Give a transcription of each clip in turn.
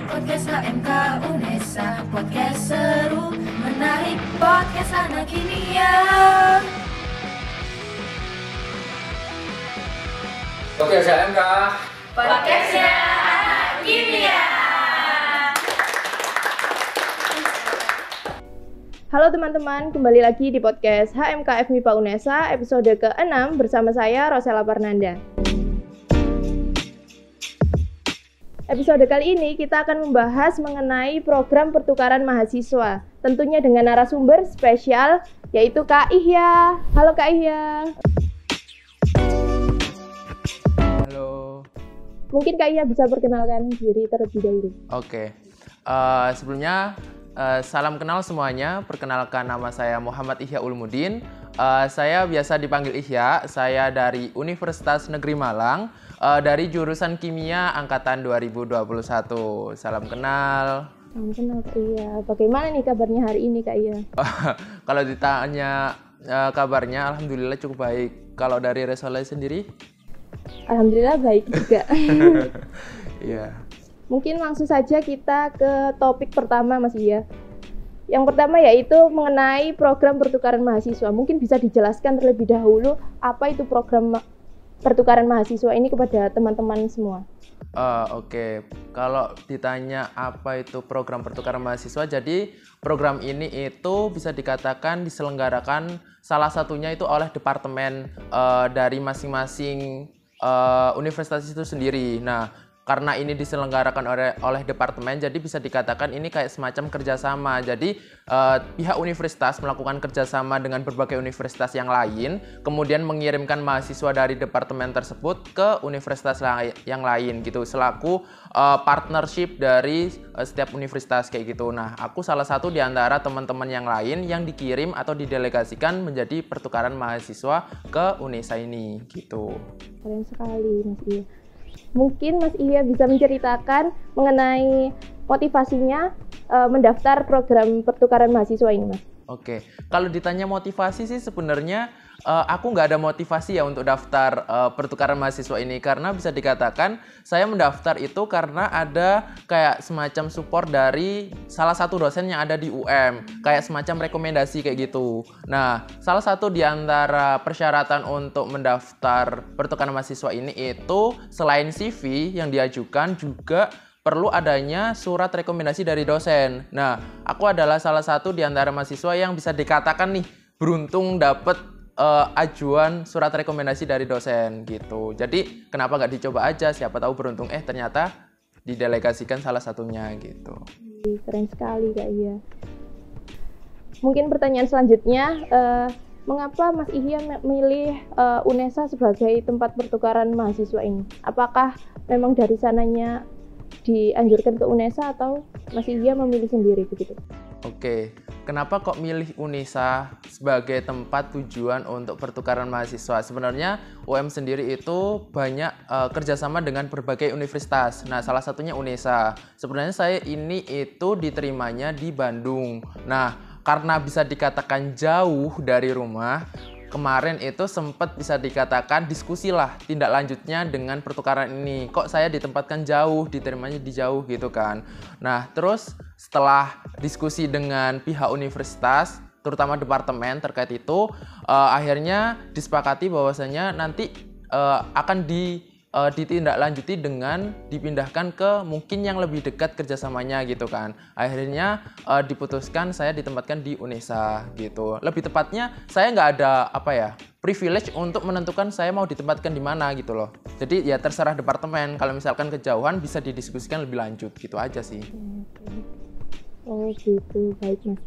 Podcast HMK Unesa, podcast seru, menarik, podcast anak kimia. Podcast HMK, Podcastnya anak kimia. Halo teman-teman, kembali lagi di podcast HMK FMIPA Unesa episode ke-6 bersama saya Rosella Parnanda. Episode kali ini kita akan membahas mengenai program pertukaran mahasiswa, tentunya dengan narasumber spesial yaitu Kak Ihya. Halo Kak Ihya. halo. Mungkin Kak Ihya bisa perkenalkan diri terlebih dahulu. Oke, sebelumnya salam kenal semuanya. Perkenalkan, nama saya Muhammad Ihya Ulmudin. Saya biasa dipanggil Ihya. Saya dari Universitas Negeri Malang, dari jurusan Kimia angkatan 2021. Salam kenal. Salam kenal Kak Ihya. Bagaimana nih kabarnya hari ini Kak Ihya? Kalau ditanya kabarnya, alhamdulillah cukup baik. Kalau dari Resoleh sendiri? Alhamdulillah baik juga. Iya. Mungkin langsung saja kita ke topik pertama Mas Ihya. Yang pertama yaitu mengenai program pertukaran mahasiswa. Mungkin bisa dijelaskan terlebih dahulu apa itu program pertukaran mahasiswa ini kepada teman-teman semua. Oke. Kalau ditanya apa itu program pertukaran mahasiswa, jadi program ini itu bisa dikatakan diselenggarakan salah satunya itu oleh departemen dari masing-masing universitas itu sendiri. Nah, karena ini diselenggarakan oleh departemen, jadi bisa dikatakan ini kayak semacam kerjasama. Jadi pihak universitas melakukan kerjasama dengan berbagai universitas yang lain, kemudian mengirimkan mahasiswa dari departemen tersebut ke universitas yang lain gitu, selaku partnership dari setiap universitas kayak gitu. Nah, aku salah satu di antara teman-teman yang lain yang dikirim atau didelegasikan menjadi pertukaran mahasiswa ke Unesa ini gitu. Keren sekali Mas Ihya. Mungkin Mas Ihya bisa menceritakan mengenai motivasinya mendaftar program pertukaran mahasiswa ini, Mas. Oke, kalau ditanya motivasi sih sebenarnya aku nggak ada motivasi ya untuk daftar pertukaran mahasiswa ini, karena bisa dikatakan saya mendaftar itu karena ada kayak semacam support dari salah satu dosen yang ada di UM, kayak semacam rekomendasi kayak gitu. Nah, salah satu di antara persyaratan untuk mendaftar pertukaran mahasiswa ini itu selain CV yang diajukan juga perlu adanya surat rekomendasi dari dosen. Nah, aku adalah salah satu di antara mahasiswa yang bisa dikatakan nih beruntung dapat ajuan surat rekomendasi dari dosen gitu. Jadi kenapa nggak dicoba aja? Siapa tahu beruntung ternyata didelegasikan salah satunya gitu. Keren sekali Kak Ihya. Mungkin pertanyaan selanjutnya, mengapa Mas Ihya memilih Unesa sebagai tempat pertukaran mahasiswa ini? Apakah memang dari sananya dianjurkan ke Unesa atau Mas Ihya memilih sendiri begitu? Oke, kenapa kok milih Unesa sebagai tempat tujuan untuk pertukaran mahasiswa? Sebenarnya UM sendiri itu banyak kerjasama dengan berbagai universitas. Nah, salah satunya Unesa. Sebenarnya saya ini itu diterimanya di Bandung. Nah, karena bisa dikatakan jauh dari rumah, kemarin itu sempat bisa dikatakan diskusi lah tindak lanjutnya dengan pertukaran ini. Kok saya ditempatkan jauh, diterimanya di jauh gitu kan. Nah, terus setelah diskusi dengan pihak universitas, terutama departemen terkait itu, akhirnya disepakati bahwasanya nanti akan ditindaklanjuti dengan dipindahkan ke mungkin yang lebih dekat kerjasamanya gitu kan. Akhirnya diputuskan saya ditempatkan di Unesa gitu. Lebih tepatnya saya nggak ada privilege untuk menentukan saya mau ditempatkan di mana gitu loh. Jadi ya terserah departemen. Kalau misalkan kejauhan bisa didiskusikan lebih lanjut gitu aja sih. Oh gitu, baik Mas.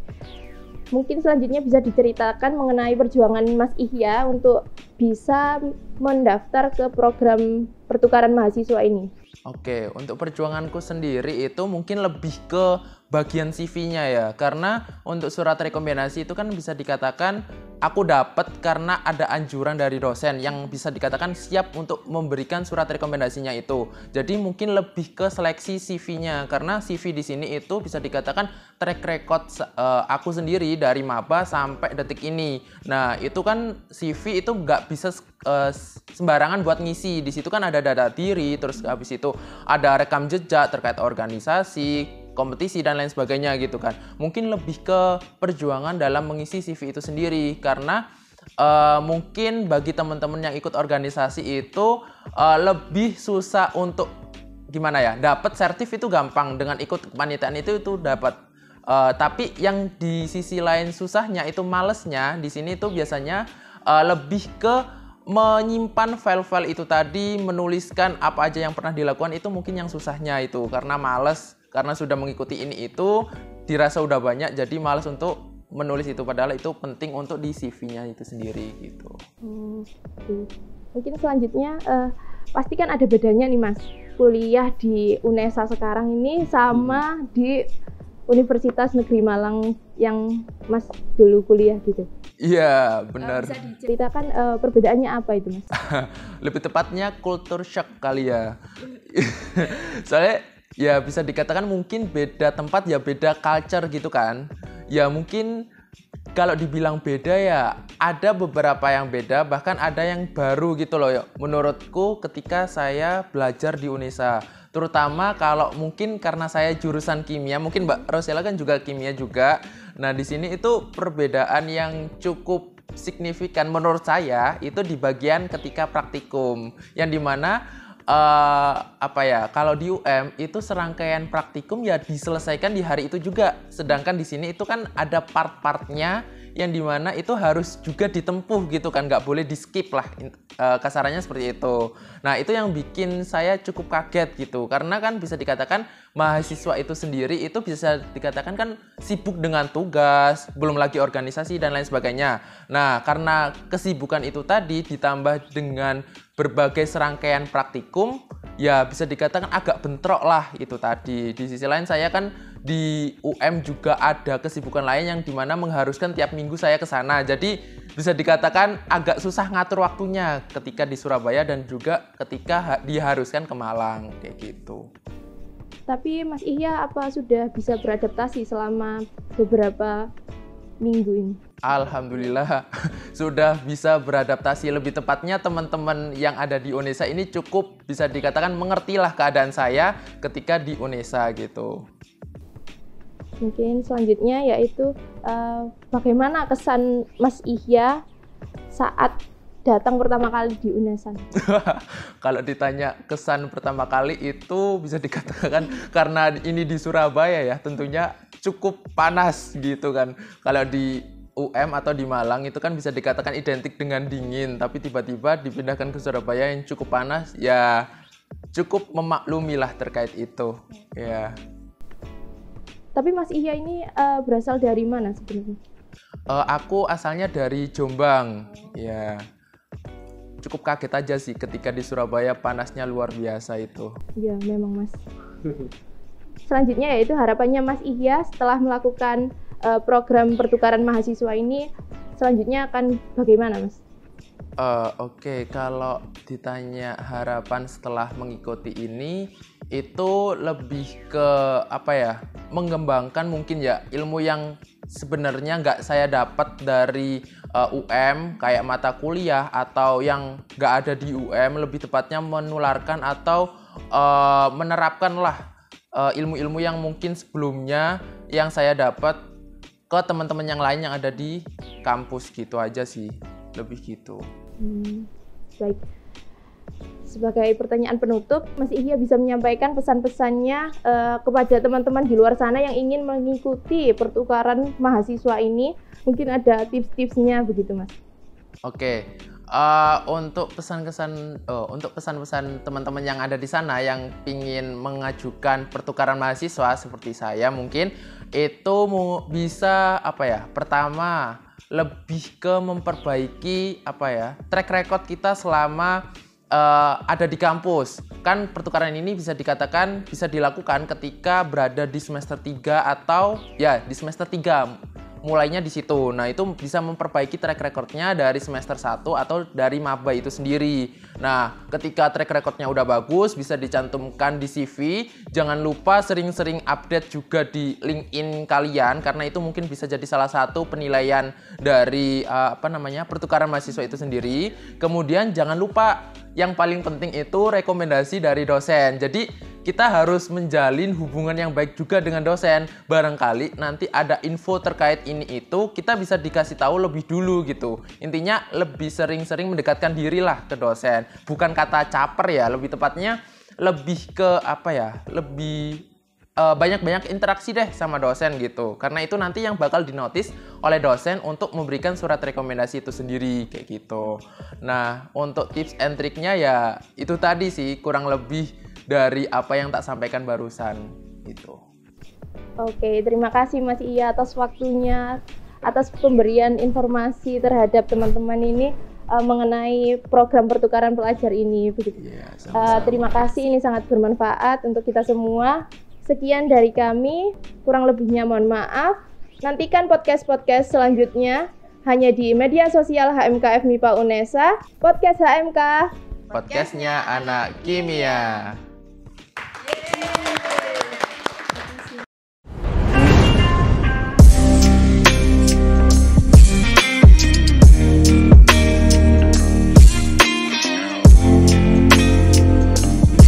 Mungkin selanjutnya bisa diceritakan mengenai perjuangan Mas Ihya untuk bisa mendaftar ke program pertukaran mahasiswa ini. Oke, untuk perjuanganku sendiri itu mungkin lebih ke bagian CV-nya ya. Karena untuk surat rekomendasi itu kan bisa dikatakan aku dapat karena ada anjuran dari dosen yang bisa dikatakan siap untuk memberikan surat rekomendasinya itu. Jadi mungkin lebih ke seleksi CV-nya, karena CV di sini itu bisa dikatakan track record aku sendiri dari maba sampai detik ini. Nah, itu kan CV itu nggak bisa sembarangan buat ngisi. Di situ kan ada data diri, terus habis itu ada rekam jejak terkait organisasi, kompetisi dan lain sebagainya gitu kan. Mungkin lebih ke perjuangan dalam mengisi CV itu sendiri, karena mungkin bagi teman-teman yang ikut organisasi itu lebih susah untuk gimana ya, dapat sertif itu gampang, dengan ikut kepanitiaan itu dapat. Tapi yang di sisi lain susahnya itu malesnya di sini itu biasanya lebih ke menyimpan file-file itu tadi, menuliskan apa aja yang pernah dilakukan, itu mungkin yang susahnya itu, karena males, karena sudah mengikuti ini itu dirasa udah banyak, jadi males untuk menulis itu, padahal itu penting untuk di CV-nya itu sendiri gitu. Mungkin selanjutnya pasti kan ada bedanya nih Mas, kuliah di UNESA sekarang ini sama di Universitas Negeri Malang yang Mas dulu kuliah gitu. Iya, benar. Bisa diceritakan perbedaannya apa itu Mas? Lebih tepatnya culture shock kali ya. Soalnya ya bisa dikatakan mungkin beda tempat ya, beda culture gitu kan. Ya mungkin kalau dibilang beda ya ada beberapa yang beda, bahkan ada yang baru gitu loh ya. Menurutku ketika saya belajar di UNESA, terutama kalau mungkin karena saya jurusan kimia, mungkin Mbak Rosella kan juga kimia juga. Nah di sini itu perbedaan yang cukup signifikan menurut saya itu di bagian ketika praktikum, yang dimana kalau di UM itu serangkaian praktikum ya diselesaikan di hari itu juga, sedangkan di sini itu kan ada part-partnya yang dimana itu harus juga ditempuh gitu kan, nggak boleh di skip lah, kasarannya seperti itu. Nah itu yang bikin saya cukup kaget gitu, karena kan bisa dikatakan mahasiswa itu sendiri itu bisa dikatakan kan sibuk dengan tugas, belum lagi organisasi dan lain sebagainya. Nah karena kesibukan itu tadi ditambah dengan berbagai serangkaian praktikum, ya bisa dikatakan agak bentrok lah itu tadi. Di sisi lain saya kan di UM juga ada kesibukan lain yang dimana mengharuskan tiap minggu saya ke sana. Jadi bisa dikatakan agak susah ngatur waktunya ketika di Surabaya dan juga ketika diharuskan ke Malang kayak gitu. Tapi Mas Ihya apa sudah bisa beradaptasi selama beberapa minggu ini? Alhamdulillah sudah bisa beradaptasi. Lebih tepatnya teman-teman yang ada di UNESA ini cukup bisa dikatakan mengertilah keadaan saya ketika di UNESA gitu. Mungkin selanjutnya yaitu bagaimana kesan Mas Ihya saat datang pertama kali di UNESA? Kalau ditanya kesan pertama kali itu bisa dikatakan karena ini di Surabaya ya, tentunya cukup panas gitu kan. Kalau di UM atau di Malang itu kan bisa dikatakan identik dengan dingin, tapi tiba-tiba dipindahkan ke Surabaya yang cukup panas, ya cukup memaklumi lah terkait itu ya. Tapi Mas Ihya ini berasal dari mana sebenarnya? Aku asalnya dari Jombang ya. Cukup kaget aja sih ketika di Surabaya panasnya luar biasa itu. Iya memang Mas. Selanjutnya yaitu harapannya Mas Ihya setelah melakukan program pertukaran mahasiswa ini, selanjutnya akan bagaimana Mas? Oke, kalau ditanya harapan setelah mengikuti ini, itu lebih ke apa ya, mengembangkan mungkin ya ilmu yang sebenarnya nggak saya dapat dari UM, kayak mata kuliah atau yang nggak ada di UM, lebih tepatnya menularkan atau menerapkan lah ilmu-ilmu yang mungkin sebelumnya yang saya dapat ke teman-teman yang lain yang ada di kampus gitu aja sih, lebih gitu. Baik. Sebagai pertanyaan penutup, Mas Ihya bisa menyampaikan pesan-pesannya kepada teman-teman di luar sana yang ingin mengikuti pertukaran mahasiswa ini. Mungkin ada tips-tipsnya begitu, Mas. Oke. Untuk pesan-pesan teman-teman yang ada di sana yang ingin mengajukan pertukaran mahasiswa seperti saya, mungkin itu bisa pertama lebih ke memperbaiki track record kita selama ada di kampus. Kan pertukaran ini bisa dikatakan bisa dilakukan ketika berada di semester 3 atau ya di semester 3. mulainya di situ. Nah, itu bisa memperbaiki track recordnya dari semester 1 atau dari maba itu sendiri. Nah, ketika track recordnya udah bagus, bisa dicantumkan di CV. Jangan lupa sering-sering update juga di LinkedIn kalian, karena itu mungkin bisa jadi salah satu penilaian dari pertukaran mahasiswa itu sendiri. Kemudian jangan lupa yang paling penting itu rekomendasi dari dosen. Jadi kita harus menjalin hubungan yang baik juga dengan dosen. Barangkali nanti ada info terkait ini itu, kita bisa dikasih tahu lebih dulu gitu. Intinya lebih sering-sering mendekatkan diri lah ke dosen. Bukan kata caper ya, lebih tepatnya lebih ke lebih banyak-banyak interaksi deh sama dosen gitu. Karena itu nanti yang bakal dinotis oleh dosen untuk memberikan surat rekomendasi itu sendiri kayak gitu. Nah, untuk tips and triknya ya itu tadi sih, kurang lebih dari apa yang tak sampaikan barusan gitu. Oke, terima kasih Mas Iya atas waktunya, atas pemberian informasi terhadap teman-teman ini mengenai program pertukaran pelajar ini. Yeah, terima kasih, ini sangat bermanfaat untuk kita semua. Sekian dari kami, kurang lebihnya mohon maaf. Nantikan podcast-podcast selanjutnya hanya di media sosial HMK FMIPA UNESA, Podcast HMK. Podcastnya Anak Kimia.